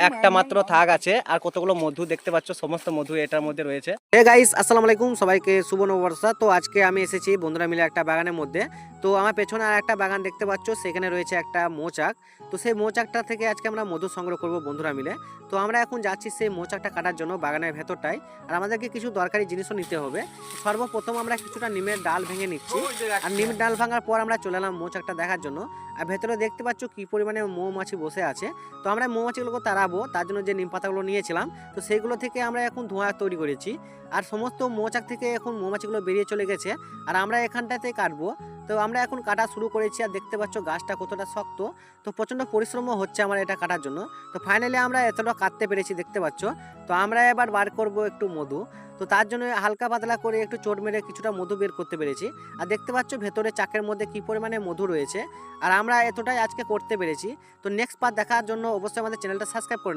একটা মাত্র থাক আছে আর কতগুলো মধু দেখতে পাচ্ছ, সমস্ত মধু এটার মধ্যে রয়েছে। হে গাইস, আসসালামু আলাইকুম, সবাইকে শুভ নববর্ষ। তো আজকে আমি এসেছি বন্ধুরা মিলে একটা বাগানের মধ্যে। তো আমার পেছনে আর একটা বাগান দেখতে পাচ্ছ, সেখানে রয়েছে একটা মৌচাক। তো সেই মৌচাকটা থেকে আজকে আমরা মধু সংগ্রহ করব বন্ধুরা মিলে। তো আমরা এখন যাচ্ছি সেই মৌচাকটা কাটার জন্য বাগানের ভেতরটায়। আর আমাদেরকে কিছু দরকারি জিনিসও নিতে হবে। সর্বপ্রথম আমরা কিছুটা নিমের ডাল ভেঙে নিচ্ছি। আর নিমের ডাল ভাঙার পর আমরা চলে এলাম মৌচাকটা দেখার জন্য। আর ভেতরে দেখতে পাচ্ছ কি পরিমাণে মৌমাছি বসে আছে। তো আমরা মৌমাছিগুলোকে তাড়াবো, তার জন্য যে নিম পাতাগুলো নিয়েছিলাম, তো সেইগুলো থেকে আমরা এখন ধোঁয়া তৈরি করেছি। আর সমস্ত মৌচাক থেকে এখন মৌমাছিগুলো বেরিয়ে চলে গেছে। আর আমরা এখানটাতে কাটবো। তো আমরা এখন কাটা শুরু করেছি। আর দেখতে পাচ্ছ গাছটা কতটা শক্ত। তো প্রচণ্ড পরিশ্রমও হচ্ছে আমার এটা কাটার জন্য। তো ফাইনালি আমরা এতটা কাটতে পেরেছি দেখতে পাচ্ছ। তো আমরা এবার বার করব একটু মধু। তো তার জন্য হালকা পাতলা করে একটু চোট মেরে কিছুটা মধু বের করতে পেরেছি। আর দেখতে পাচ্ছ ভেতরে চাকের মধ্যে কি পরিমাণে মধু রয়েছে। আর আমরা এতটাই আজকে করতে পেরেছি। তো নেক্সট পার্ট দেখার জন্য অবশ্যই আমাদের চ্যানেলটা সাবস্ক্রাইব করে